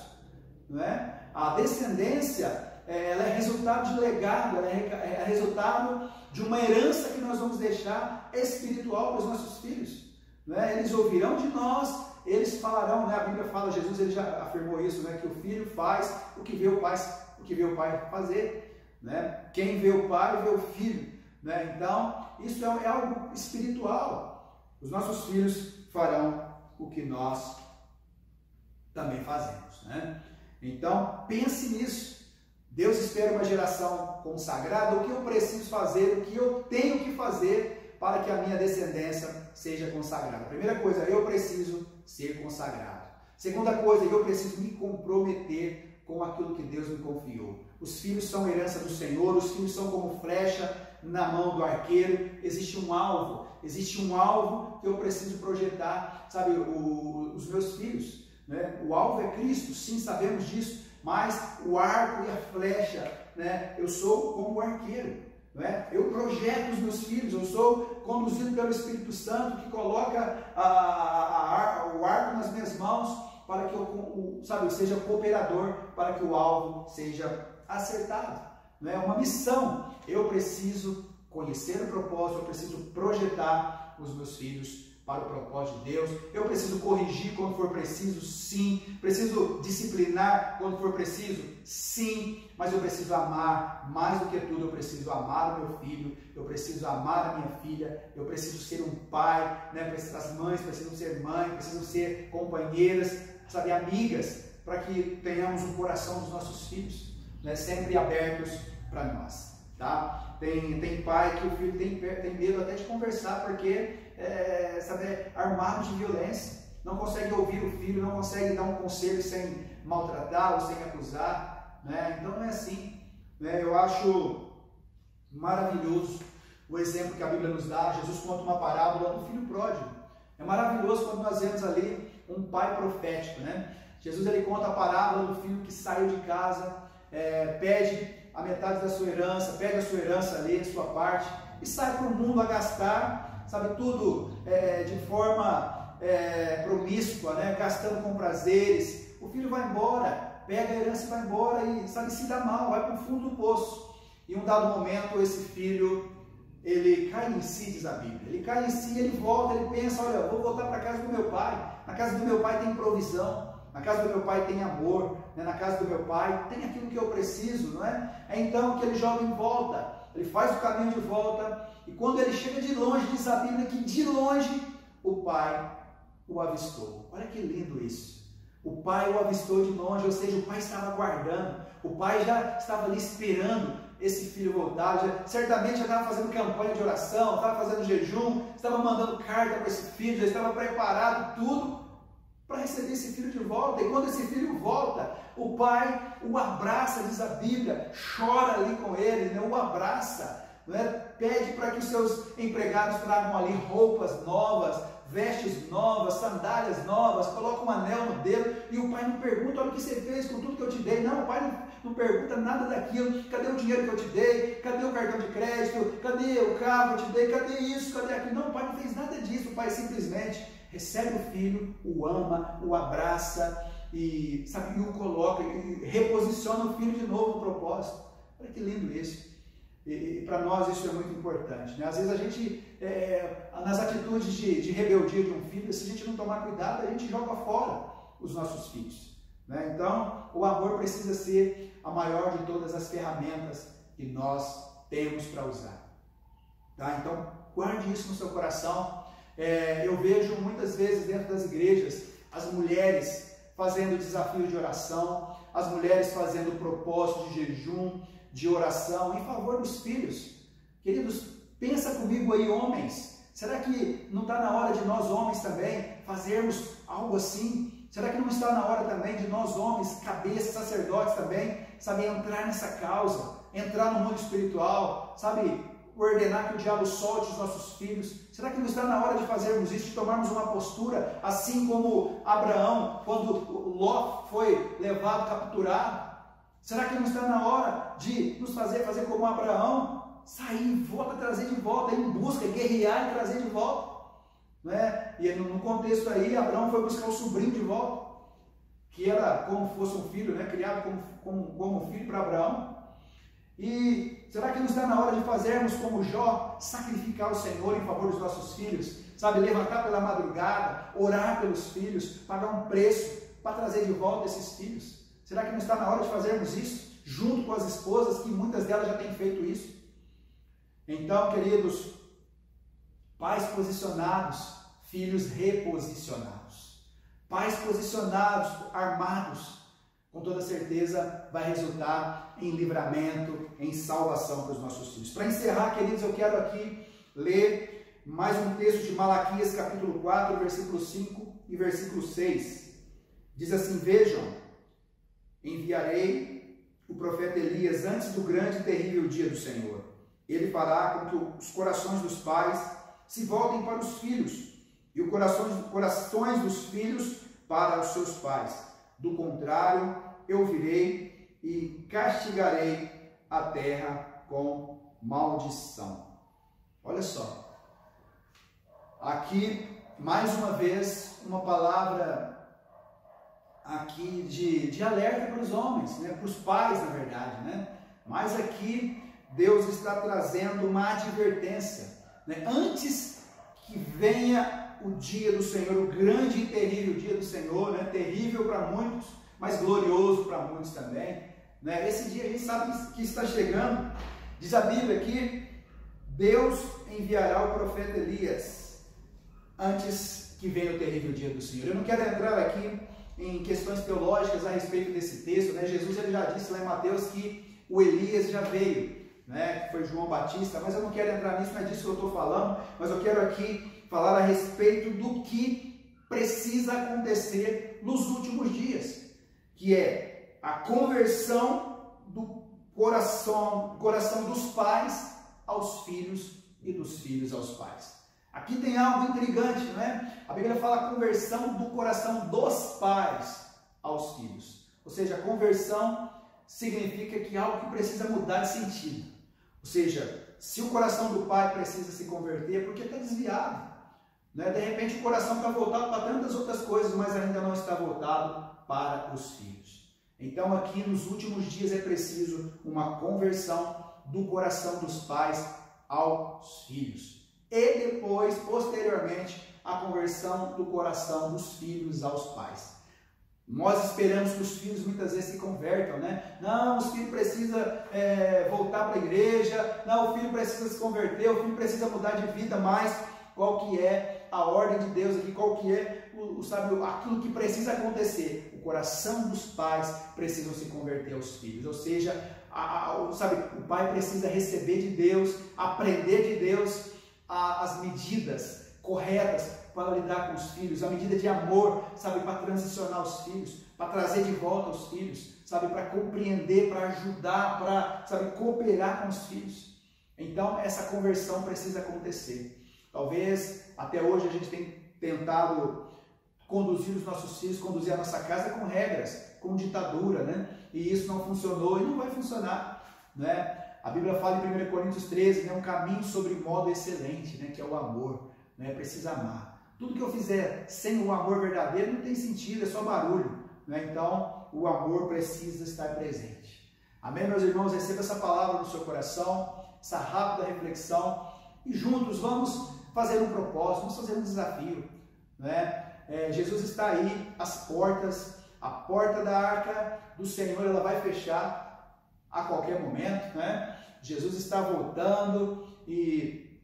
Não é? A descendência, ela é resultado de legado, ela é resultado de uma herança que nós vamos deixar espiritual para os nossos filhos. Não é? Eles ouvirão de nós, eles falarão, né? A Bíblia fala, Jesus ele já afirmou isso, né? Que o filho faz o que vê o pai fazer. Né? Quem vê o pai, vê o filho. Né? Então, isso é algo espiritual. Os nossos filhos farão o que nós também fazemos. Né? Então, pense nisso. Deus espera uma geração consagrada. O que eu preciso fazer, o que eu tenho que fazer para que a minha descendência seja consagrada? Primeira coisa, eu preciso ser consagrado. Segunda coisa, eu preciso me comprometer com aquilo que Deus me confiou. Os filhos são herança do Senhor, os filhos são como flecha na mão do arqueiro. Existe um alvo que eu preciso projetar, sabe, os meus filhos. Né? O alvo é Cristo, sim, sabemos disso, mas o arco e a flecha, né? Eu sou como o arqueiro. Né? Eu projeto os meus filhos, eu sou conduzido pelo Espírito Santo que coloca o arco nas minhas mãos, para que eu seja cooperador, para que o alvo seja acertado. Não é uma missão. Eu preciso conhecer o propósito, eu preciso projetar os meus filhos para o propósito de Deus. Eu preciso corrigir quando for preciso, sim. Preciso disciplinar quando for preciso, sim. Mas eu preciso amar, mais do que tudo, eu preciso amar o meu filho, eu preciso amar a minha filha, eu preciso ser um pai, né? As mães precisam ser mães, precisam ser companheiras, sabe, amigas, para que tenhamos um coração dos nossos filhos, né, sempre abertos para nós. Tá? Tem pai que o filho tem medo até de conversar, porque sabe, armado de violência, não consegue ouvir o filho, não consegue dar um conselho sem maltratar ou sem acusar, né? Então não é assim, né? Eu acho maravilhoso o exemplo que a Bíblia nos dá. Jesus conta uma parábola do filho pródigo. É maravilhoso quando nós vemos ali um pai profético, né? Jesus ele conta a parábola do filho que saiu de casa, pede a metade da sua herança, pede a sua herança ali, a sua parte, e sai para o mundo a gastar, sabe, tudo de forma promíscua, né, gastando com prazeres. O filho vai embora, pega a herança e vai embora, e sabe, se dá mal, vai para o fundo do poço. E em um dado momento, esse filho, ele cai em si, diz a Bíblia, ele cai em si, ele volta, ele pensa, olha, eu vou voltar para a casa do meu pai, na casa do meu pai tem provisão, na casa do meu pai tem amor, né? Na casa do meu pai tem aquilo que eu preciso, não é? É então que aquele jovem volta, ele faz o caminho de volta, e quando ele chega de longe, diz a Bíblia que de longe o pai o avistou. Olha que lindo isso. O pai o avistou de longe, ou seja, o pai estava aguardando, o pai já estava ali esperando esse filho voltar, certamente já estava fazendo campanha de oração, estava fazendo jejum, estava mandando carta para esse filho, já estava preparado tudo para receber esse filho de volta. E quando esse filho volta, o pai o abraça, diz a Bíblia, chora ali com ele, né? O abraça, né? Pede para que os seus empregados tragam ali roupas novas, vestes novas, sandálias novas, coloca um anel no dedo, e o pai não pergunta, olha o que você fez com tudo que eu te dei. Não, o pai não pergunta nada daquilo. Cadê o dinheiro que eu te dei? Cadê o cartão de crédito? Cadê o carro que eu te dei? Cadê isso? Cadê aquilo? Não, o pai não fez nada disso. O pai simplesmente recebe o filho, o ama, o abraça e, sabe, o coloca, e reposiciona o filho de novo no propósito. Olha que lindo isso. E para nós isso é muito importante, né? Às vezes a gente, nas atitudes de rebeldia de um filho, se a gente não tomar cuidado, a gente joga fora os nossos filhos, né? Então, o amor precisa ser a maior de todas as ferramentas que nós temos para usar. Tá? Então, guarde isso no seu coração. Eu vejo muitas vezes dentro das igrejas as mulheres fazendo desafio de oração, as mulheres fazendo propósito de jejum, de oração em favor dos filhos. Queridos, pensa comigo aí, homens, será que não está na hora de nós homens também fazermos algo assim? Será que não está na hora também de nós homens, cabeças, sacerdotes também, sabe, entrar nessa causa, entrar no mundo espiritual, sabe, ordenar que o diabo solte os nossos filhos? Será que não está na hora de fazermos isso, de tomarmos uma postura, assim como Abraão, quando Ló foi levado, capturado? Será que não está na hora de nos fazer como Abraão? Sair, volta, trazer de volta, ir em busca, guerrear e trazer de volta. Né? E no contexto aí, Abraão foi buscar o sobrinho de volta, que era como fosse um filho, né? Criado como filho para Abraão. E será que não está na hora de fazermos como Jó, sacrificar o Senhor em favor dos nossos filhos? Sabe, levantar pela madrugada, orar pelos filhos, pagar um preço para trazer de volta esses filhos? Será que não está na hora de fazermos isso, junto com as esposas, que muitas delas já têm feito isso? Então, queridos, pais posicionados, filhos reposicionados. Pais posicionados, armados, com toda certeza vai resultar em livramento, em salvação para os nossos filhos. Para encerrar, queridos, eu quero aqui ler mais um texto de Malaquias, capítulo 4, versículo 5 e versículo 6. Diz assim: vejam, enviarei o profeta Elias antes do grande e terrível dia do Senhor. Ele fará com que os corações dos pais se voltem para os filhos e os corações dos filhos para os seus pais. Do contrário, eu virei e castigarei a terra com maldição. Olha só. Aqui, mais uma vez, uma palavra aqui de alerta para os homens, né? Para os pais, na verdade, né? Mas aqui Deus está trazendo uma advertência, né? Antes que venha o dia do Senhor, o grande e terrível dia do Senhor, né? Terrível para muitos, mas glorioso para muitos também, né? Esse dia a gente sabe que está chegando. Diz a Bíblia que Deus enviará o profeta Elias antes que venha o terrível dia do Senhor. Eu não quero entrar aqui em questões teológicas a respeito desse texto, né? Jesus ele já disse lá em Mateus que o Elias já veio, né? Que foi João Batista, mas eu não quero entrar nisso, não é disso que eu estou falando, mas eu quero aqui falar a respeito do que precisa acontecer nos últimos dias, que é a conversão do coração dos pais aos filhos e dos filhos aos pais. Aqui tem algo intrigante, não é? A Bíblia fala a conversão do coração dos pais aos filhos. Ou seja, a conversão significa que é algo que precisa mudar de sentido. Ou seja, se o coração do pai precisa se converter, é porque está desviado. Né? De repente o coração está voltado para tantas outras coisas, mas ainda não está voltado para os filhos. Então aqui nos últimos dias é preciso uma conversão do coração dos pais aos filhos. E depois, posteriormente, a conversão do coração dos filhos aos pais. Nós esperamos que os filhos muitas vezes se convertam, né? Não, os filhos precisam voltar para a igreja, não, o filho precisa se converter, o filho precisa mudar de vida, mas qual que é a ordem de Deus aqui, qual que é aquilo que precisa acontecer? O coração dos pais precisam se converter aos filhos, ou seja, o pai precisa receber de Deus, aprender de Deus as medidas corretas para lidar com os filhos, a medida de amor, para transicionar os filhos, para trazer de volta os filhos, para compreender, para ajudar, para cooperar com os filhos. Então, essa conversão precisa acontecer. Talvez, até hoje, a gente tem tentado conduzir os nossos filhos, conduzir a nossa casa com regras, com ditadura, né? E isso não funcionou e não vai funcionar, né? A Bíblia fala em 1 Coríntios 13, né, um caminho sobre modo excelente, né, que é o amor, né, precisa amar. Tudo que eu fizer sem o amor verdadeiro não tem sentido, é só barulho, né? Então o amor precisa estar presente. Amém, meus irmãos? Receba essa palavra no seu coração, essa rápida reflexão e juntos vamos fazer um propósito, vamos fazer um desafio, né? Jesus está aí, as portas, a porta da arca do Senhor, ela vai fechar a qualquer momento, né? Jesus está voltando e,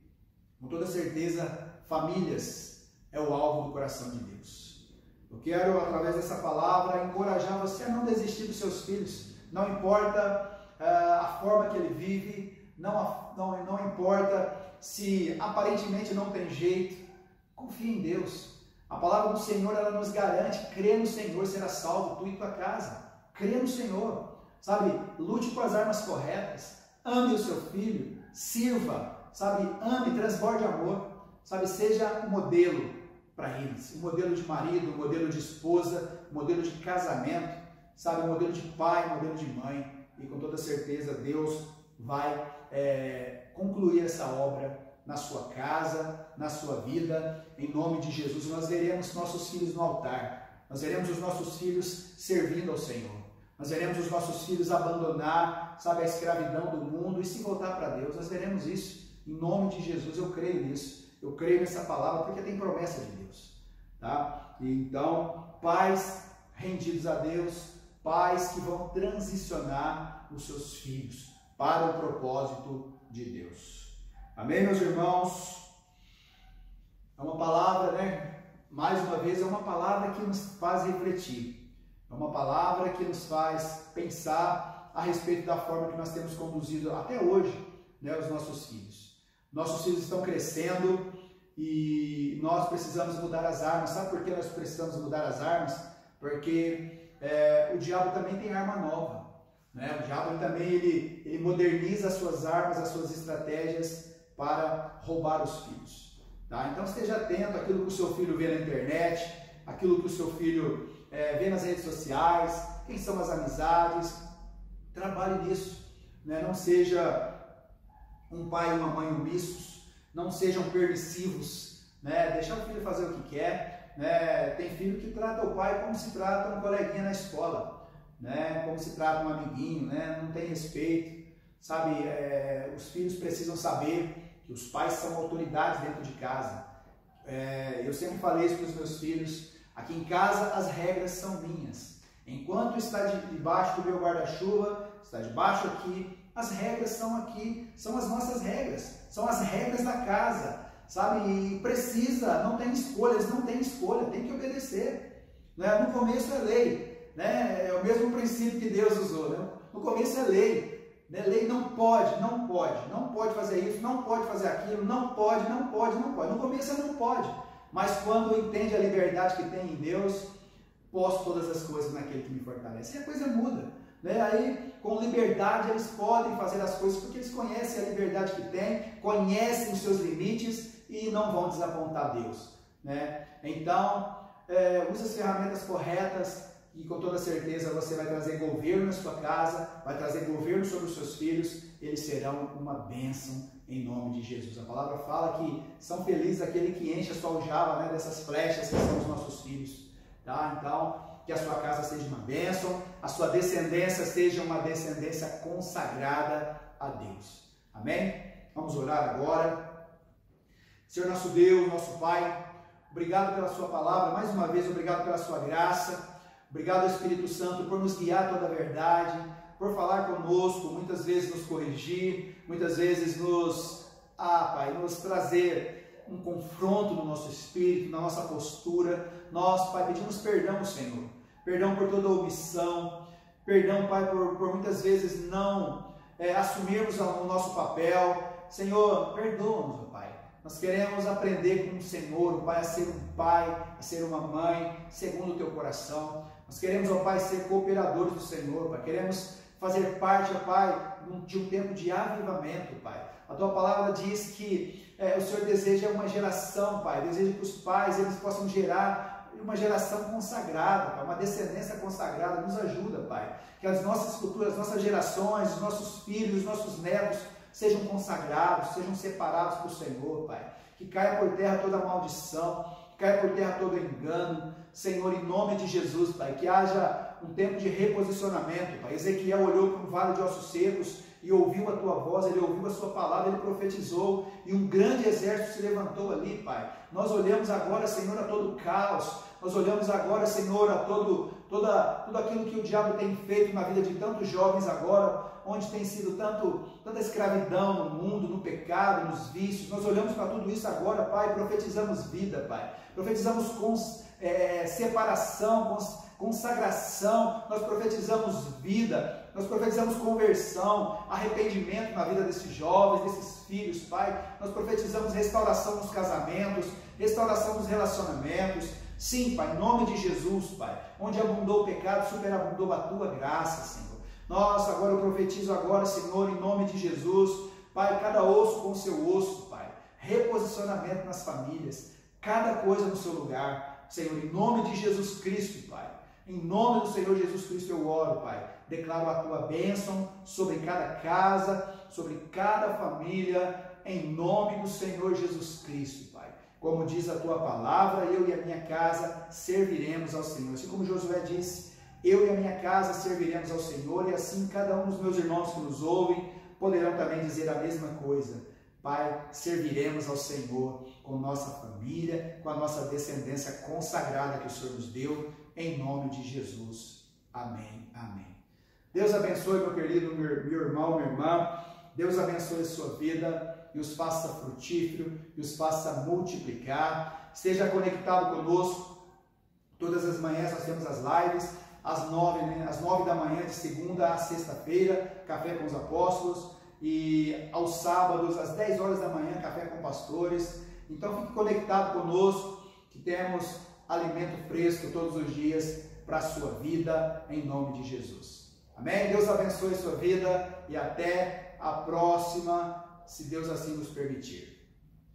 com toda certeza, famílias é o alvo do coração de Deus. Eu quero, através dessa palavra, encorajar você a não desistir dos seus filhos. Não importa a forma que ele vive, não importa se aparentemente não tem jeito, confie em Deus. A palavra do Senhor, ela nos garante, crê no Senhor, será salvo tu e tua casa. Crê no Senhor. Lute com as armas corretas, ame o seu filho, sirva, ame, transborde amor, seja um modelo para eles, um modelo de marido, um modelo de esposa, um modelo de casamento, um modelo de pai, um modelo de mãe, e com toda certeza Deus vai concluir essa obra na sua casa, na sua vida, em nome de Jesus. Nós veremos nossos filhos no altar, nós veremos os nossos filhos servindo ao Senhor. Nós veremos os nossos filhos abandonar, a escravidão do mundo e se voltar para Deus. Nós veremos isso. Em nome de Jesus, eu creio nisso. Eu creio nessa palavra porque tem promessa de Deus. Tá? Então, pais rendidos a Deus, pais que vão transicionar os seus filhos para o propósito de Deus. Amém, meus irmãos? É uma palavra, né? Mais uma vez, é uma palavra que nos faz refletir. É uma palavra que nos faz pensar a respeito da forma que nós temos conduzido até hoje, né, os nossos filhos. Nossos filhos estão crescendo e nós precisamos mudar as armas. Sabe por que nós precisamos mudar as armas? Porque o diabo também tem arma nova. Né? O diabo também ele moderniza as suas armas, as suas estratégias para roubar os filhos. Tá? Então esteja atento àquilo que o seu filho vê na internet, aquilo que o seu filho vê nas redes sociais, quem são as amizades. Trabalhe nisso, né? Não seja um pai e uma mãe omissos, não sejam permissivos, né? Deixar o filho fazer o que quer, né? Tem filho que trata o pai como se trata um coleguinha na escola, né? Como se trata um amiguinho, né? Não tem respeito, Os filhos precisam saber que os pais são autoridades dentro de casa, Eu sempre falei isso para os meus filhos, aqui em casa as regras são minhas. Enquanto está debaixo do meu guarda-chuva, está debaixo aqui, as regras são aqui, são as nossas regras, são as regras da casa, sabe? E precisa, não tem escolha, eles não têm escolha, tem que obedecer. Né? No começo é lei, né? É o mesmo princípio que Deus usou, né? No começo é lei, né? Lei não pode fazer isso, não pode fazer aquilo, não pode. No começo é não pode, mas quando entende a liberdade que tem em Deus, posso todas as coisas naquele que me fortalece, e a coisa muda. Né? Aí, com liberdade, eles podem fazer as coisas porque eles conhecem a liberdade que têm, conhecem os seus limites e não vão desapontar Deus. Né? Então, use as ferramentas corretas e com toda certeza você vai trazer governo na sua casa, vai trazer governo sobre os seus filhos, eles serão uma bênção em nome de Jesus. A palavra fala que são felizes aquele que enche a sua aljava, né, dessas flechas que são os nossos filhos. Tá? Então, que a sua casa seja uma bênção, a sua descendência seja uma descendência consagrada a Deus. Amém? Vamos orar agora. Senhor nosso Deus, nosso Pai, obrigado pela sua palavra, mais uma vez obrigado pela sua graça, obrigado Espírito Santo por nos guiar toda a verdade, por falar conosco, muitas vezes nos corrigir, muitas vezes nos trazer um confronto no nosso espírito, na nossa postura. Nós, Pai, pedimos perdão ao Senhor, perdão por toda omissão, perdão, Pai, por muitas vezes não assumirmos o nosso papel. Senhor, perdoa-nos, Pai. Nós queremos aprender com o Senhor, Pai, a ser um pai, a ser uma mãe, segundo o teu coração. Nós queremos, ó Pai, ser cooperadores do Senhor, Pai. Queremos fazer parte, ó Pai, de um tempo de avivamento, Pai. A tua palavra diz que o Senhor deseja uma geração, Pai, deseja que os pais eles possam gerar uma geração consagrada, Pai, uma descendência consagrada. Nos ajuda, Pai, que as nossas futuras, as nossas gerações, os nossos filhos, os nossos netos sejam consagrados, sejam separados para o Senhor, Pai. Que caia por terra toda maldição, que caia por terra todo engano, Senhor, em nome de Jesus, Pai. Que haja um tempo de reposicionamento, Pai. Ezequiel olhou para um vale de ossos secos e ouviu a tua voz, ele ouviu a sua palavra, ele profetizou e um grande exército se levantou ali, Pai. Nós olhamos agora, Senhor, a todo o caos, nós olhamos agora, Senhor, a tudo aquilo que o diabo tem feito na vida de tantos jovens agora, onde tem sido tanta escravidão no mundo, no pecado, nos vícios. Nós olhamos para tudo isso agora, Pai, profetizamos vida, Pai. Profetizamos separação, consagração, nós profetizamos vida, nós profetizamos conversão, arrependimento na vida desses jovens, desses filhos, Pai. Nós profetizamos restauração nos casamentos, restauração nos relacionamentos. Sim, Pai, em nome de Jesus, Pai, onde abundou o pecado, superabundou a tua graça, Senhor. Eu profetizo agora, Senhor, em nome de Jesus, Pai, cada osso com seu osso, Pai, reposicionamento nas famílias, cada coisa no seu lugar, Senhor, em nome de Jesus Cristo, Pai. Em nome do Senhor Jesus Cristo eu oro, Pai. Declaro a tua bênção sobre cada casa, sobre cada família, em nome do Senhor Jesus Cristo, Pai. Como diz a tua palavra, eu e a minha casa serviremos ao Senhor. Assim como Josué disse, eu e a minha casa serviremos ao Senhor, e assim cada um dos meus irmãos que nos ouvem poderão também dizer a mesma coisa. Pai, serviremos ao Senhor com nossa família, com a nossa descendência consagrada que o Senhor nos deu, em nome de Jesus. Amém, amém. Deus abençoe, meu querido, meu irmão, minha irmã. Deus abençoe a sua vida e os faça frutífero, e os faça multiplicar. Esteja conectado conosco. Todas as manhãs nós temos as lives, às 9 da manhã, de segunda a sexta-feira, Café com os Apóstolos. E aos sábados, às 10 horas da manhã, Café com Pastores. Então fique conectado conosco, que temos alimento fresco todos os dias para a sua vida, em nome de Jesus. Amém? Deus abençoe a sua vida e até a próxima, se Deus assim nos permitir.